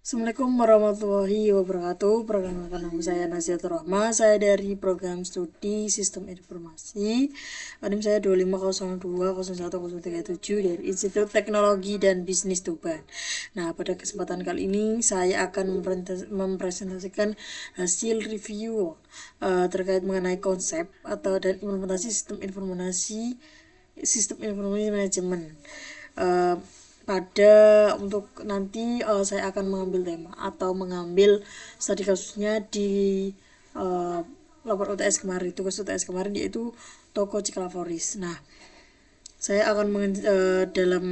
Assalamualaikum warahmatullahi wabarakatuh. Perkenalkan nama saya Naziatur Rahma. Saya dari program studi Sistem Informasi. NIM saya 25020137 dari Institut Teknologi dan Bisnis Tuban. Nah, pada kesempatan kali ini saya akan mempresentasikan hasil review terkait mengenai konsep atau dan implementasi sistem informasi manajemen. Pada untuk nanti saya akan mengambil tema atau mengambil studi kasusnya di lapor UTS kemarin, tugas UTS kemarin, yaitu toko Ciklavoris. Nah, saya akan dalam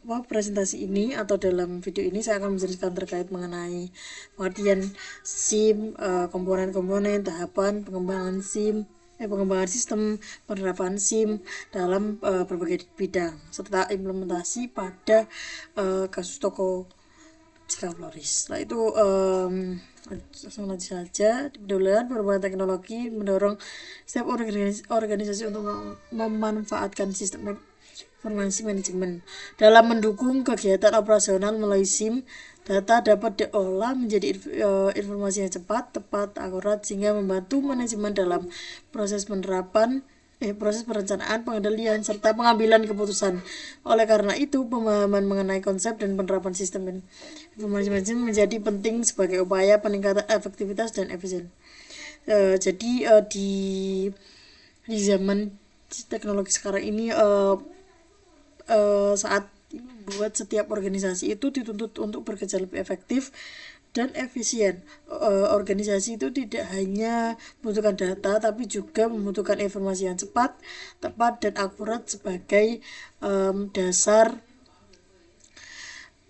presentasi ini atau dalam video ini saya akan menjelaskan terkait mengenai pengertian SIM, komponen-komponen, tahapan pengembangan SIM, pengembangan sistem, penerapan SIM dalam berbagai bidang, serta implementasi pada kasus toko Ciklavoris. Setelah itu langsung saja, mudah-mudahan perubahan teknologi mendorong setiap organisasi untuk memanfaatkan sistem informasi manajemen. Dalam mendukung kegiatan operasional melalui SIM, data dapat diolah menjadi informasi yang cepat, tepat, akurat, sehingga membantu manajemen dalam proses perencanaan, pengendalian, serta pengambilan keputusan. Oleh karena itu, pemahaman mengenai konsep dan penerapan sistem informasi manajemen menjadi penting sebagai upaya peningkatan efektivitas dan efisien. Jadi di zaman teknologi sekarang ini, saat buat setiap organisasi itu dituntut untuk bekerja lebih efektif dan efisien. Organisasi itu tidak hanya membutuhkan data, tapi juga membutuhkan informasi yang cepat, tepat, dan akurat sebagai dasar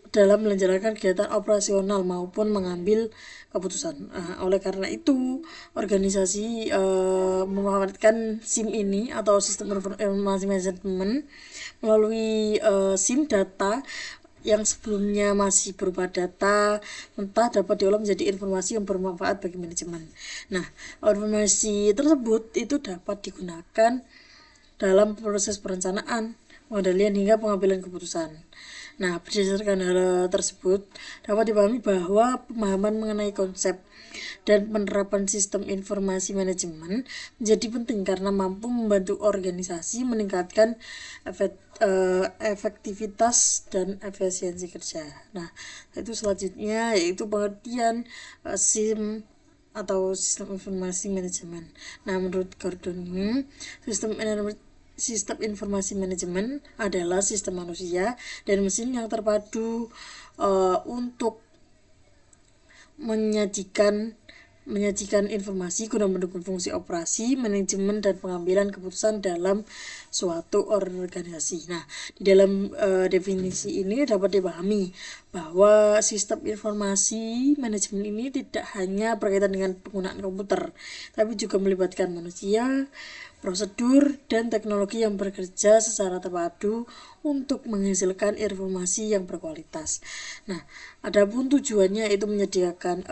dalam menjalankan kegiatan operasional maupun mengambil keputusan. Oleh karena itu, organisasi memanfaatkan SIM ini atau sistem informasi manajemen melalui SIM data yang sebelumnya masih berupa data mentah dapat diolah menjadi informasi yang bermanfaat bagi manajemen. Nah, informasi tersebut itu dapat digunakan dalam proses perencanaan, pengendalian, hingga pengambilan keputusan. Nah, berdasarkan hal tersebut, dapat dipahami bahwa pemahaman mengenai konsep dan penerapan sistem informasi manajemen menjadi penting karena mampu membantu organisasi meningkatkan efektivitas dan efisiensi kerja. Nah, itu selanjutnya yaitu pengertian SIM atau sistem informasi manajemen. Nah, menurut Gordon, sistem informasi manajemen adalah sistem manusia dan mesin yang terpadu untuk menyajikan informasi guna mendukung fungsi operasi, manajemen, dan pengambilan keputusan dalam suatu organisasi. Nah, di dalam definisi ini dapat dipahami bahwa sistem informasi manajemen ini tidak hanya berkaitan dengan penggunaan komputer, tapi juga melibatkan manusia, prosedur, dan teknologi yang bekerja secara terpadu untuk menghasilkan informasi yang berkualitas. Nah, adapun tujuannya itu menyediakan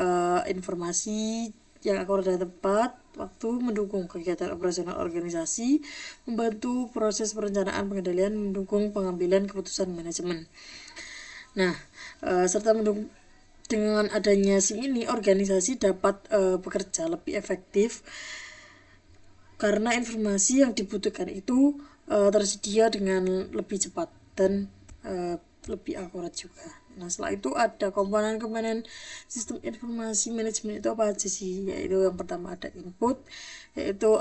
informasi yang akurat dan tepat waktu, mendukung kegiatan operasional organisasi, membantu proses perencanaan, pengendalian, mendukung pengambilan keputusan manajemen. Nah, serta mendukung dengan adanya SIM ini, organisasi dapat bekerja lebih efektif karena informasi yang dibutuhkan itu tersedia dengan lebih cepat dan lebih akurat juga. Nah, setelah itu ada komponen-komponen sistem informasi manajemen itu apa aja sih? Yaitu yang pertama ada input, yaitu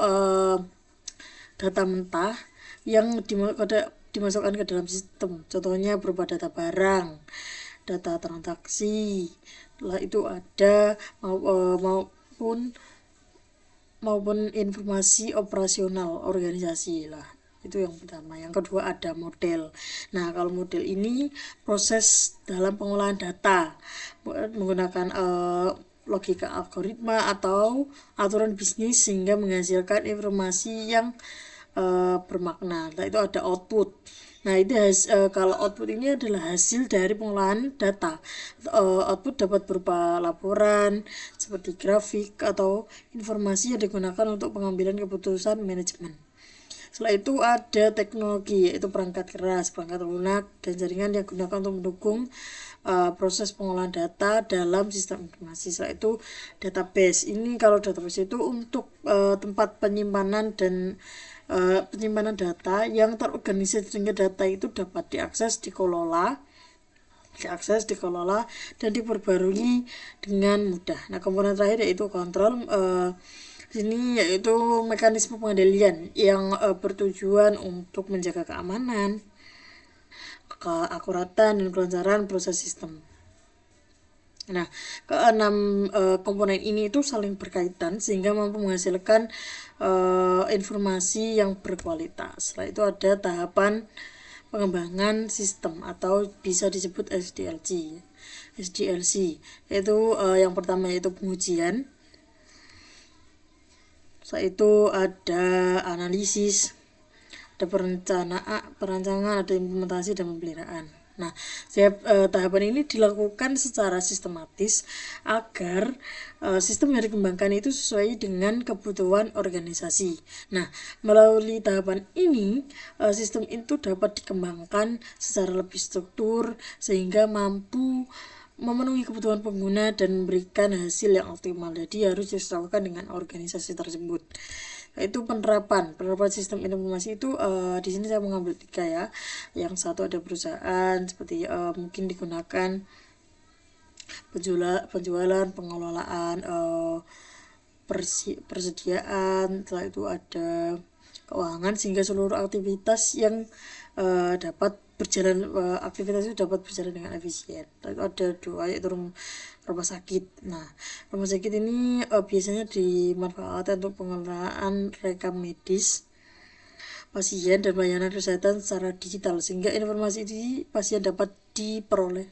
data mentah yang dimasukkan ke dalam sistem. Contohnya berupa data barang, data transaksi. Setelah itu ada maupun informasi operasional organisasi lah. Itu yang pertama. Yang kedua ada model. Nah, kalau model ini proses dalam pengolahan data menggunakan logika algoritma atau aturan bisnis sehingga menghasilkan informasi yang bermakna. Nah, itu ada output. Nah, itu kalau output ini adalah hasil dari pengolahan data. Output dapat berupa laporan seperti grafik atau informasi yang digunakan untuk pengambilan keputusan manajemen. Setelah itu ada teknologi, yaitu perangkat keras, perangkat lunak, dan jaringan yang digunakan untuk mendukung proses pengolahan data dalam sistem informasi. Setelah itu database. Ini kalau database itu untuk tempat penyimpanan dan penyimpanan data yang terorganisir sehingga data itu dapat diakses, dikelola, dan diperbarui dengan mudah. Nah, komponen terakhir yaitu kontrol. Sini yaitu mekanisme pengendalian yang bertujuan untuk menjaga keamanan, keakuratan, dan kelancaran proses sistem. Nah, keenam komponen ini itu saling berkaitan sehingga mampu menghasilkan informasi yang berkualitas. Setelah itu ada tahapan pengembangan sistem atau bisa disebut SDLC, yaitu yang pertama yaitu pengujian. Setelah itu ada analisis, ada perencanaan, ada implementasi dan pemeliharaan. Nah, setiap tahapan ini dilakukan secara sistematis agar sistem yang dikembangkan itu sesuai dengan kebutuhan organisasi. Nah, melalui tahapan ini sistem itu dapat dikembangkan secara lebih struktur sehingga mampu memenuhi kebutuhan pengguna dan memberikan hasil yang optimal. Jadi harus disesuaikan dengan organisasi tersebut. Itu penerapan sistem informasi itu di sini saya mengambil 3 ya. Yang satu ada perusahaan seperti mungkin digunakan penjualan, pengelolaan, persediaan. Setelah itu ada keuangan sehingga seluruh aktivitas yang dapat berjalan dengan efisien. Lalu ada 2 yaitu rumah sakit. Nah, rumah sakit ini biasanya dimanfaatkan untuk pengelolaan rekam medis pasien dan pelayanan kesehatan secara digital sehingga informasi di pasien dapat diperoleh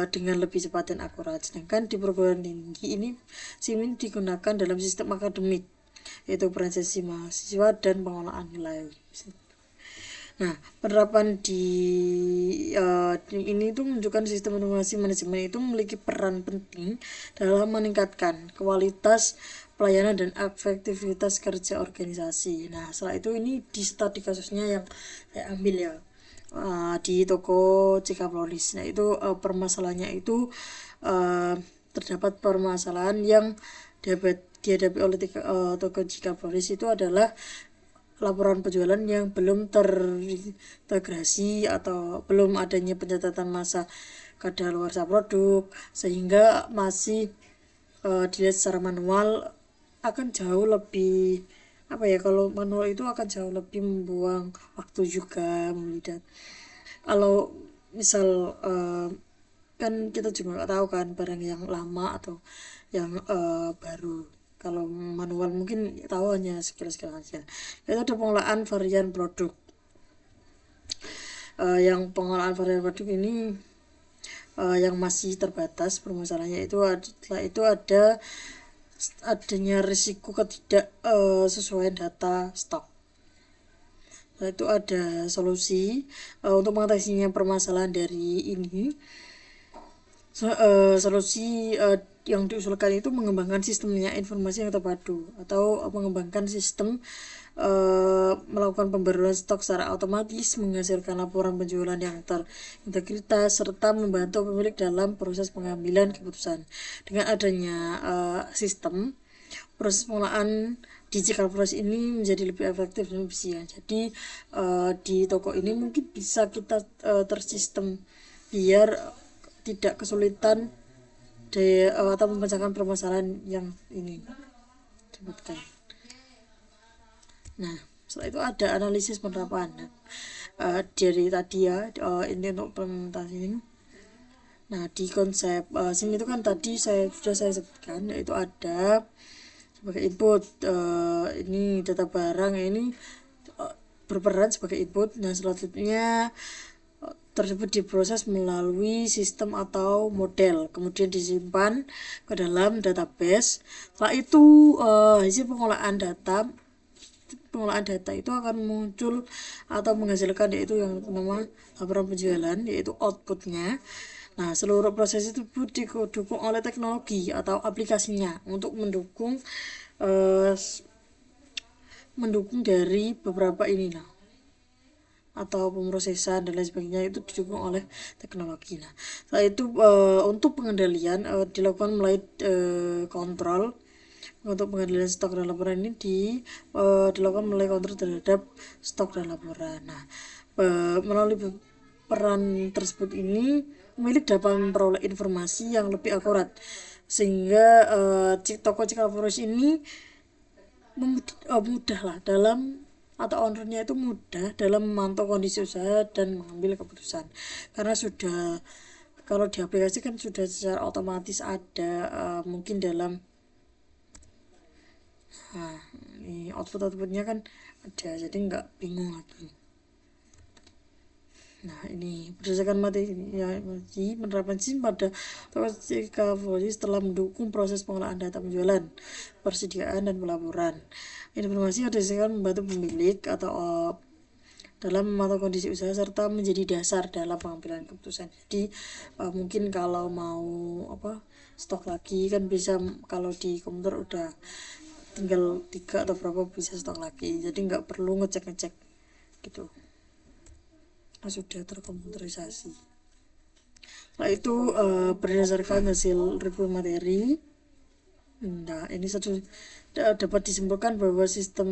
dengan lebih cepat dan akurat. Sedangkan di perguruan tinggi ini SIM ini digunakan dalam sistem akademik yaitu presentasi mahasiswa dan pengolahan nilai. Nah, penerapan di ini itu menunjukkan sistem informasi manajemen itu memiliki peran penting dalam meningkatkan kualitas pelayanan dan efektivitas kerja organisasi. Nah, setelah itu ini di studi kasusnya yang saya ambil ya di toko Cikaplolis. Nah, itu permasalahannya itu terdapat permasalahan yang dihadapi oleh toko Cikaplolis itu adalah laporan penjualan yang belum terintegrasi atau belum adanya pencatatan masa kadaluarsa produk sehingga masih dilihat secara manual akan jauh lebih kalau manual itu akan jauh lebih membuang waktu juga dan kalau misal kan kita juga nggak tahu kan barang yang lama atau yang baru. Kalau manual mungkin tahu hanya skill-skill aja. Itu ada pengolahan varian produk. Yang pengolahan varian produk ini yang masih terbatas permasalahannya itu setelah itu adanya risiko ketidak sesuaian data stok. Setelah itu ada solusi untuk mengatasinya permasalahan dari ini. Solusi yang diusulkan itu mengembangkan sistemnya informasi yang terpadu atau mengembangkan sistem melakukan pembaruan stok secara otomatis, menghasilkan laporan penjualan yang terintegritas serta membantu pemilik dalam proses pengambilan keputusan. Dengan adanya sistem proses pengolahan digital proses ini menjadi lebih efektif dan efisien. Jadi di toko ini mungkin bisa kita tersistem biar tidak kesulitan atau memecahkan permasalahan yang ini disebutkan. Nah, setelah itu ada analisis penerapan dari tadi ya ini untuk implementasi ini. Nah, di konsep SIM itu kan tadi sudah saya sebutkan yaitu ada sebagai input ini data barang ini berperan sebagai input. Nah, selanjutnya tersebut diproses melalui sistem atau model, kemudian disimpan ke dalam database. Setelah itu hasil pengolahan data itu akan muncul atau menghasilkan yaitu yang bernama laporan penjualan yaitu outputnya. Nah, seluruh proses itu didukung oleh teknologi atau aplikasinya untuk mendukung dari beberapa atau pemrosesan dan lain sebagainya itu didukung oleh teknologi. Nah, setelah itu untuk pengendalian dilakukan melalui kontrol. Untuk pengendalian stok dan laporan ini dilakukan melalui kontrol terhadap stok dan laporan. Nah, melalui peran tersebut ini pemilik dapat memperoleh informasi yang lebih akurat sehingga toko cekal boros ini mudah lah dalam atau ownernya itu mudah dalam memantau kondisi usaha dan mengambil keputusan karena sudah kalau di aplikasi kan sudah secara otomatis ada mungkin dalam ini outputnya kan ada jadi nggak bingung lagi. Nah, ini berdasarkan materi penerapan SIM pada toko setelah mendukung proses pengolahan data penjualan, persediaan dan pelaporan. Informasi yang disediakan membantu pemilik atau dalam memantau kondisi usaha serta menjadi dasar dalam pengambilan keputusan. Jadi mungkin kalau mau stok lagi kan bisa, kalau di komputer udah tinggal 3 atau berapa bisa stok lagi, jadi nggak perlu ngecek gitu. Sudah terkomputerisasi. Setelah itu berdasarkan hasil review materi, nah ini dapat disimpulkan bahwa sistem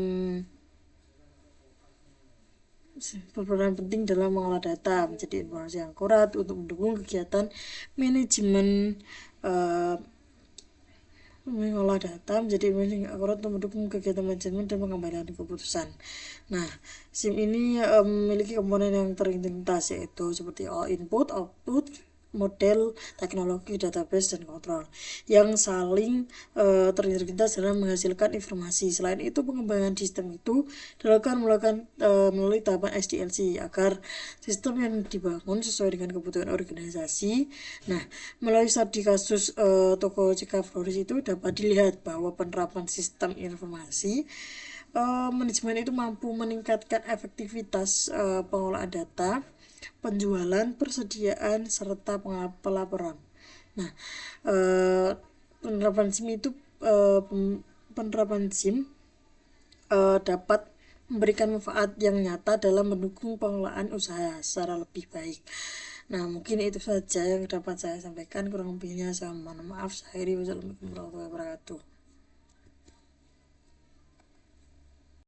berperan penting dalam mengolah data menjadi informasi yang akurat untuk mendukung kegiatan manajemen mengolah data menjadi informasi yang akurat untuk mendukung kegiatan manajemen dan pengambilan keputusan. Nah, SIM ini memiliki komponen yang terintegrasi yaitu seperti input, output, model, teknologi, database, dan kontrol yang saling terintegrasi dalam menghasilkan informasi. Selain itu, pengembangan sistem itu dilakukan melalui tahapan SDLC agar sistem yang dibangun sesuai dengan kebutuhan organisasi. Nah, melalui studi kasus toko Cekal Boros itu dapat dilihat bahwa penerapan sistem informasi manajemen itu mampu meningkatkan efektivitas pengolahan data, penjualan, persediaan, serta pelaporan. Nah, penerapan SIM dapat memberikan manfaat yang nyata dalam mendukung pengelolaan usaha secara lebih baik. Nah, mungkin itu saja yang dapat saya sampaikan, kurang lebihnya saya mohon maaf. Wassalamualaikum warahmatullahi wabarakatuh.